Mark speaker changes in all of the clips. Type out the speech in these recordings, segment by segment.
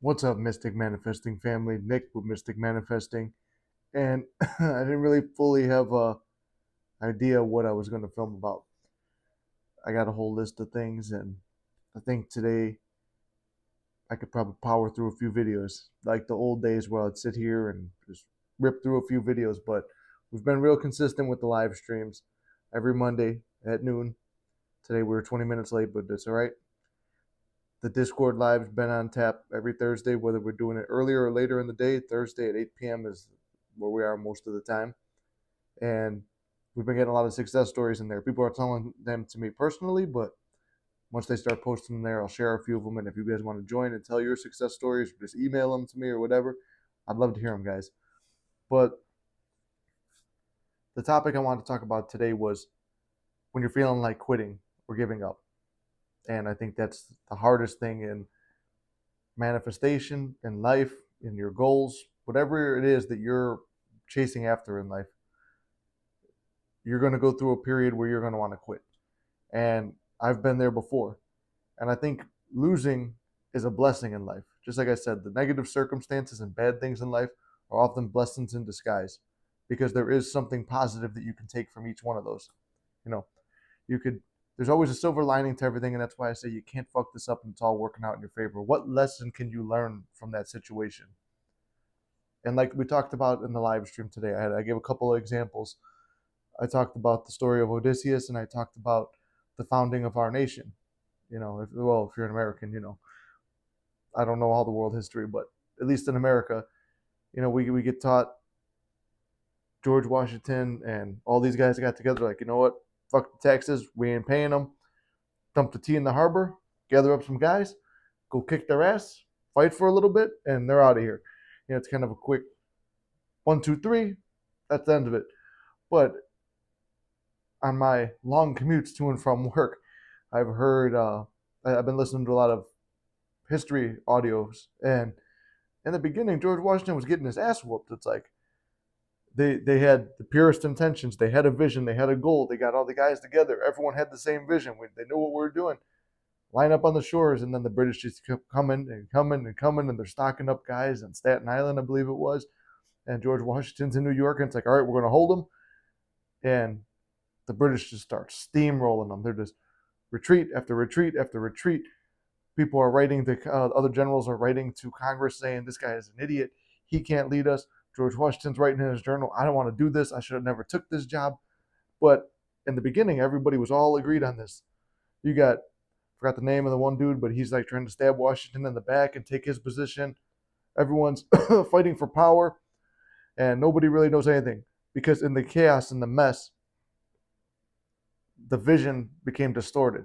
Speaker 1: What's up, Mystic Manifesting family? Nick with Mystic Manifesting, and I didn't really fully have a idea what I was going to film about. I got a whole list of things, and I think today I could probably power through a few videos, like the old days where I'd sit here and just rip through a few videos. But we've been real consistent with the live streams every Monday at noon. Today we were 20 minutes late, but that's all right. The Discord live's been on tap every Thursday, whether we're doing it earlier or later in the day. Thursday at 8 p.m. is where we are most of the time. And we've been getting a lot of success stories in there. People are telling them to me personally, but once they start posting them there, I'll share a few of them. And if you guys want to join and tell your success stories, just email them to me or whatever. I'd love to hear them, guys. But the topic I wanted to talk about today was when you're feeling like quitting or giving up. And I think that's the hardest thing in manifestation, in life, in your goals, whatever it is that you're chasing after in life. You're going to go through a period where you're going to want to quit. And I've been there before. And I think losing is a blessing in life. Just like I said, the negative circumstances and bad things in life are often blessings in disguise because there is something positive that you can take from each one of those. You know, there's always a silver lining to everything. And that's why I say you can't fuck this up and it's all working out in your favor. What lesson can you learn from that situation? And like we talked about in the live stream today, I gave a couple of examples. I talked about the story of Odysseus, and I talked about the founding of our nation. If you're an American, I don't know all the world history, but at least in America, we get taught George Washington and all these guys got together like, you know what, fuck the taxes, we ain't paying them. Dump the tea in the harbor, gather up some guys, go kick their ass, fight for a little bit, and they're out of here. It's kind of a quick 1, 2, 3. That's the end of it. But on my long commutes to and from work, I've been listening to a lot of history audios, and in the beginning, George Washington was getting his ass whooped. It's like they had the purest intentions, they had a vision, they had a goal, they got all the guys together, everyone had the same vision, they knew what we were doing. Line up on the shores, and then the British just kept coming and coming and coming, and they're stocking up guys in Staten Island, I believe it was, and George Washington's in New York, and it's like, all right, we're going to hold them, and the British just start steamrolling them. They're just retreat after retreat after retreat. People are writing other generals are writing to Congress saying this guy is an idiot. He can't lead us. George Washington's writing in his journal, I don't want to do this. I should have never took this job. But in the beginning, everybody was all agreed on this. Forgot the name of the one dude, but he's like trying to stab Washington in the back and take his position. Everyone's fighting for power, and nobody really knows anything because in the chaos and the mess, the vision became distorted.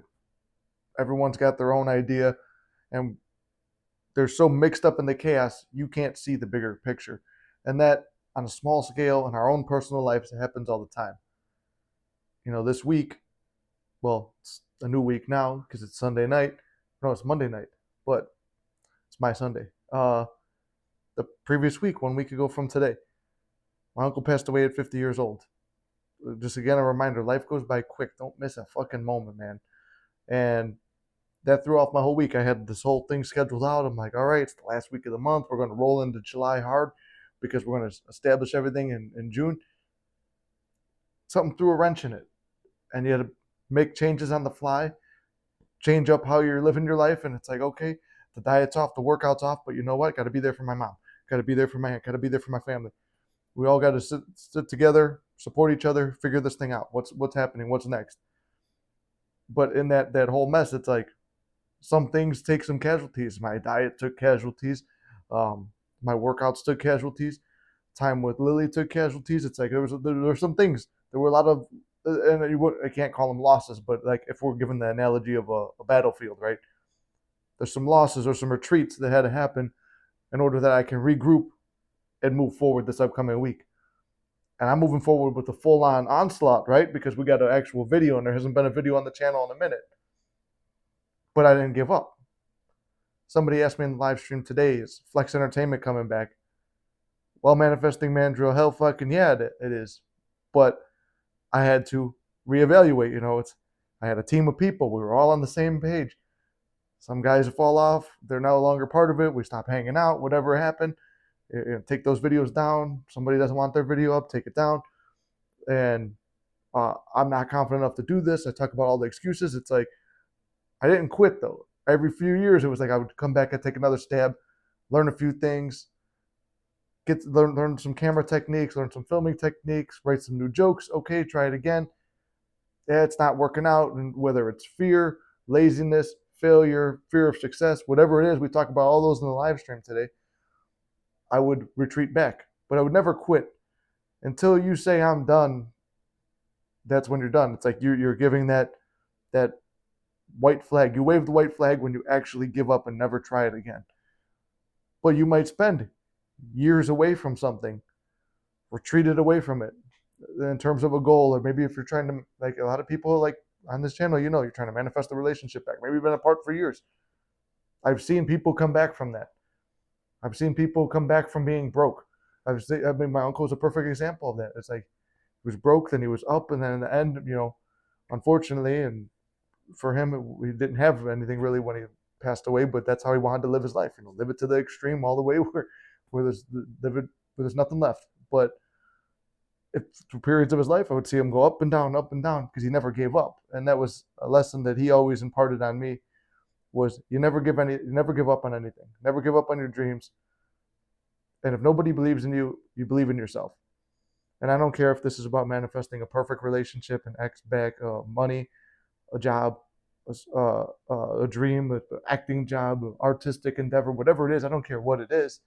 Speaker 1: Everyone's got their own idea, and they're so mixed up in the chaos, you can't see the bigger picture. And that, on a small scale, in our own personal lives, it happens all the time. This week, well, it's a new week now because it's Sunday night. No, it's Monday night, but it's my Sunday. The previous week, 1 week ago from today, my uncle passed away at 50 years old. Just again, a reminder, life goes by quick. Don't miss a fucking moment, man. And that threw off my whole week. I had this whole thing scheduled out. I'm like, all right, it's the last week of the month. We're going to roll into July hard because we're going to establish everything in June. Something threw a wrench in it. And you had to make changes on the fly, change up how you're living your life. And it's like, okay, the diet's off, the workout's off, but you know what? Got to be there for my mom. Got to be there for my aunt. Got to be there for my family. We all got to sit together, support each other, figure this thing out. What's happening? What's next? But in that whole mess, it's like some things take some casualties. My diet took casualties. My workouts took casualties. Time with Lily took casualties. It's like there were some things. There were a lot of, and I can't call them losses, but like if we're given the analogy of a battlefield, right? There's some losses or some retreats that had to happen in order that I can regroup and move forward this upcoming week. And I'm moving forward with the full-on onslaught, right? Because we got an actual video, and there hasn't been a video on the channel in a minute. But I didn't give up. Somebody asked me in the live stream today, is Flex Entertainment coming back? Well, Manifesting Man Drill, hell fucking yeah, it is. But I had to reevaluate, I had a team of people. We were all on the same page. Some guys fall off, they're no longer part of it, we stop hanging out, whatever happened. Take those videos down. Somebody doesn't want their video up, take it down. And I'm not confident enough to do this. I talk about all the excuses. It's like, I didn't quit though. Every few years, it was like I would come back and take another stab, learn a few things, learn some camera techniques, learn some filming techniques, write some new jokes. Okay, try it again. Yeah, it's not working out. And whether it's fear, laziness, failure, fear of success, whatever it is, we talk about all those in the live stream today. I would retreat back, but I would never quit until you say I'm done. That's when you're done. It's like you're giving that white flag. You wave the white flag when you actually give up and never try it again. But you might spend years away from something, retreated away from it in terms of a goal, or maybe if you're trying to, like a lot of people like on this channel, you're trying to manifest a relationship back. Maybe you've been apart for years. I've seen people come back from that. I've seen people come back from being broke. My uncle is a perfect example of that. It's like he was broke, then he was up, and then in the end, unfortunately, and for him, he didn't have anything really when he passed away. But that's how he wanted to live his life. Live it to the extreme, all the way where there's nothing left. But if through periods of his life, I would see him go up and down, because he never gave up. And that was a lesson that he always imparted on me: was you never give up on anything, never give up on your dreams. And if nobody believes in you, you believe in yourself. And I don't care if this is about manifesting a perfect relationship, an ex back, money, a job, a dream, an acting job, an artistic endeavor, whatever it is. I don't care what it is.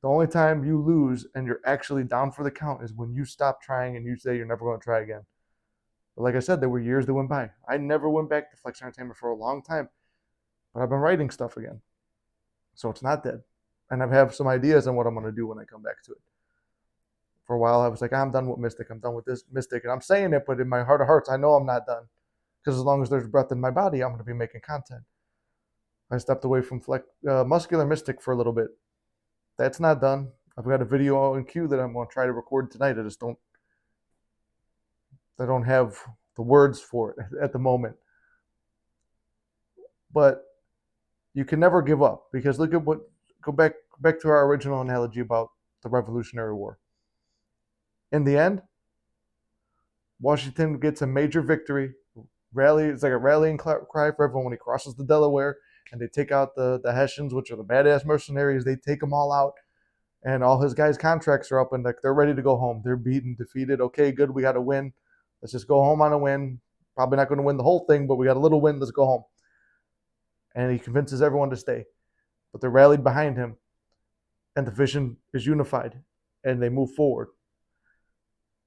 Speaker 1: The only time you lose and you're actually down for the count is when you stop trying and you say you're never going to try again. But like I said, there were years that went by. I never went back to Flex Entertainment for a long time, but I've been writing stuff again. So it's not dead. And I have some ideas on what I'm going to do when I come back to it. For a while, I was like, I'm done with Mystic. I'm done with this Mystic. And I'm saying it, but in my heart of hearts, I know I'm not done. Because as long as there's breath in my body, I'm going to be making content. I stepped away from Muscular Mystic for a little bit. That's not done. I've got a video in queue that I'm going to try to record tonight. I don't have the words for it at the moment. But you can never give up, because go back to our original analogy about the Revolutionary War. In the end, Washington gets a major victory. It's like a rallying cry for everyone when he crosses the Delaware, and they take out the Hessians, which are the badass mercenaries. They take them all out, and all his guys' contracts are up, and they're ready to go home. They're beaten, defeated. Okay, good, we got to win. Let's just go home on a win. Probably not going to win the whole thing, but we got a little win. Let's go home. And he convinces everyone to stay. But they're rallied behind him, and the vision is unified, and they move forward.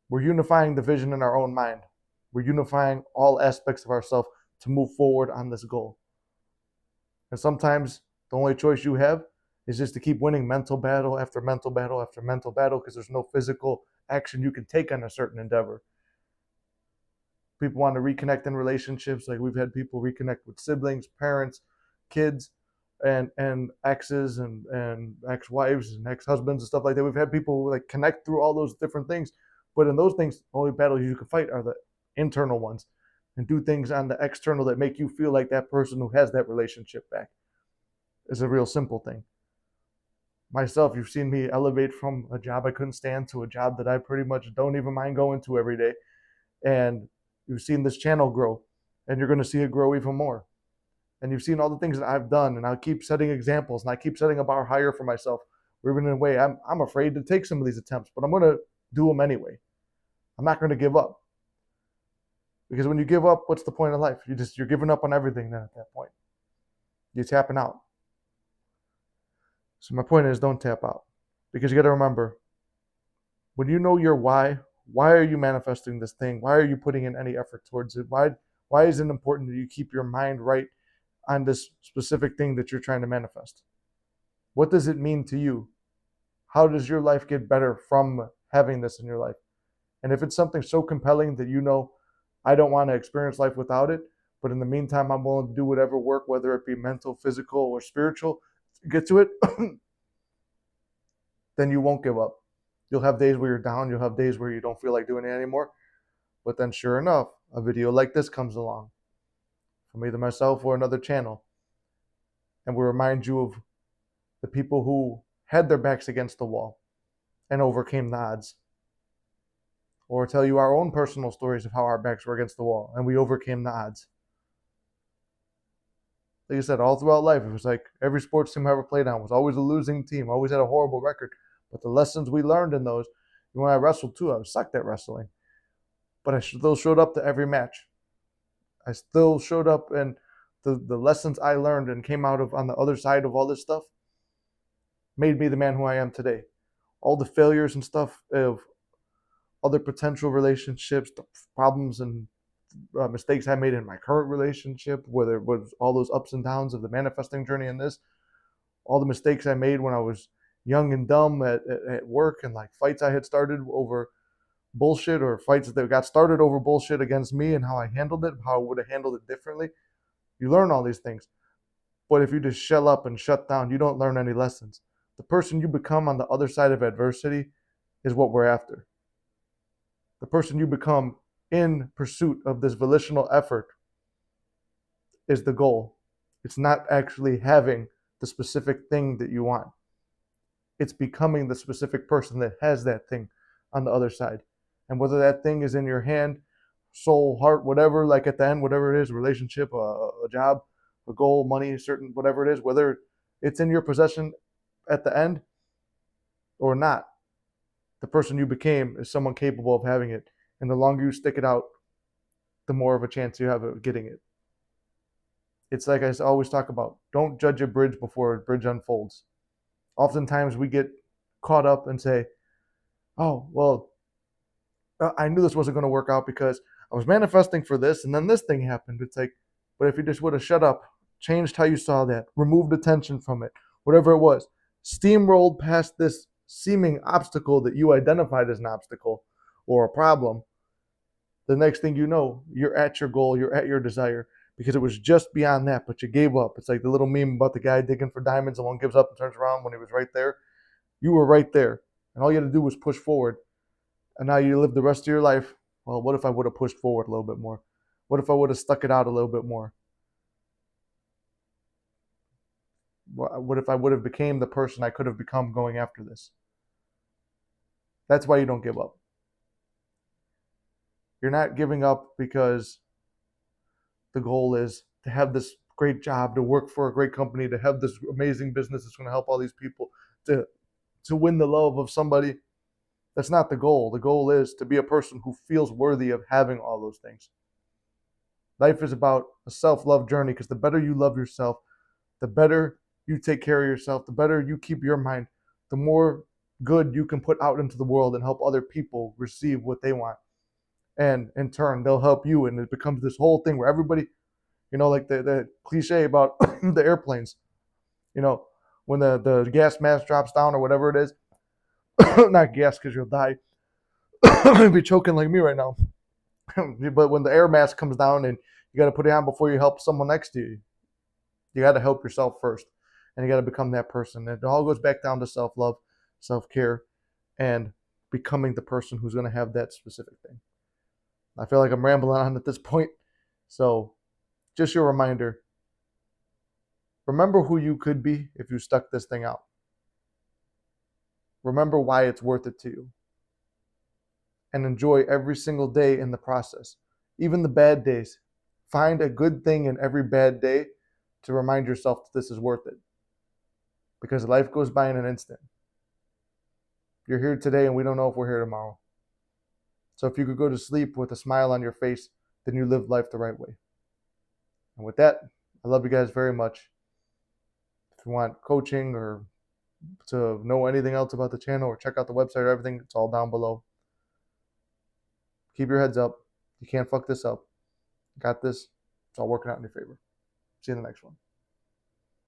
Speaker 1: We're unifying the vision in our own mind. We're unifying all aspects of ourselves to move forward on this goal. And sometimes the only choice you have is just to keep winning mental battle after mental battle after mental battle, because there's no physical action you can take on a certain endeavor. People want to reconnect in relationships. Like, we've had people reconnect with siblings, parents, kids, and exes and ex-wives and ex-husbands and stuff like that. We've had people like connect through all those different things. But in those things, the only battles you can fight are the internal ones, and do things on the external that make you feel like that person who has that relationship back. Is a real simple thing. Myself, you've seen me elevate from a job I couldn't stand to a job that I pretty much don't even mind going to every day. And you've seen this channel grow, and you're going to see it grow even more. And you've seen all the things that I've done, and I'll keep setting examples, and I keep setting a bar higher for myself. Or even in a way, I'm afraid to take some of these attempts, but I'm going to do them anyway. I'm not going to give up. Because when you give up, what's the point of life? You're giving up on everything then at that point. You're tapping out. So my point is, don't tap out. Because you got to remember, when you know your why are you manifesting this thing? Why are you putting in any effort towards it? Why is it important that you keep your mind right on this specific thing that you're trying to manifest? What does it mean to you? How does your life get better from having this in your life? And if it's something so compelling that I don't want to experience life without it, but in the meantime, I'm willing to do whatever work, whether it be mental, physical, or spiritual, to get to it, then you won't give up. You'll have days where you're down. You'll have days where you don't feel like doing it anymore. But then sure enough, a video like this comes along from either myself or another channel, and we remind you of the people who had their backs against the wall and overcame the odds, or tell you our own personal stories of how our backs were against the wall and we overcame the odds. Like I said, all throughout life, it was like every sports team I ever played on was always a losing team, always had a horrible record. But the lessons we learned in those, when I wrestled too, I was sucked at wrestling. But I still showed up to every match. I still showed up, and the lessons I learned and came out of on the other side of all this stuff made me the man who I am today. All the failures and stuff of other potential relationships, the problems and mistakes I made in my current relationship, whether it was all those ups and downs of the manifesting journey in this, all the mistakes I made when I was young and dumb at work, and like fights I had started over bullshit, or fights that got started over bullshit against me, and how I handled it, how I would have handled it differently. You learn all these things. But if you just shell up and shut down, you don't learn any lessons. The person you become on the other side of adversity is what we're after. The person you become in pursuit of this volitional effort is the goal. It's not actually having the specific thing that you want. It's becoming the specific person that has that thing on the other side. And whether that thing is in your hand, soul, heart, whatever, like at the end, whatever it is, relationship, a job, a goal, money, certain, whatever it is, whether it's in your possession at the end or not, the person you became is someone capable of having it. And the longer you stick it out, the more of a chance you have of getting it. It's like I always talk about, don't judge a bridge before a bridge unfolds. Oftentimes we get caught up and say, oh, well, I knew this wasn't going to work out because I was manifesting for this and then this thing happened. It's like, but if you just would have shut up, changed how you saw that, removed attention from it, whatever it was, steamrolled past this seeming obstacle that you identified as an obstacle or a problem, the next thing you know, you're at your goal, you're at your desire, because it was just beyond that, but you gave up. It's like the little meme about the guy digging for diamonds and one gives up and turns around when he was right there. You were right there, and all you had to do was push forward. And now you live the rest of your life. Well, what if I would have pushed forward a little bit more? What if I would have stuck it out a little bit more? What if I would have became the person I could have become going after this? That's why you don't give up. You're not giving up because the goal is to have this great job, to work for a great company, to have this amazing business that's going to help all these people, to win the love of somebody. That's not the goal. The goal is to be a person who feels worthy of having all those things. Life is about a self-love journey, because the better you love yourself, the better you take care of yourself, the better you keep your mind, the more good you can put out into the world and help other people receive what they want. And in turn, they'll help you. And it becomes this whole thing where everybody, like the cliche about the airplanes, when the gas mask drops down or whatever it is, not gas because you'll die. You'll be choking like me right now. But when the air mask comes down and you got to put it on before you help someone next to you, you got to help yourself first. And you got to become that person. And it all goes back down to self-love, self-care, and becoming the person who's going to have that specific thing. I feel like I'm rambling on at this point. So just your reminder, remember who you could be if you stuck this thing out. Remember why it's worth it to you. And enjoy every single day in the process, even the bad days. Find a good thing in every bad day to remind yourself that this is worth it. Because life goes by in an instant. You're here today and we don't know if we're here tomorrow. So if you could go to sleep with a smile on your face, then you live life the right way. And with that, I love you guys very much. If you want coaching or to know anything else about the channel or check out the website or everything, it's all down below. Keep your heads up. You can't fuck this up. Got this. It's all working out in your favor. See you in the next one.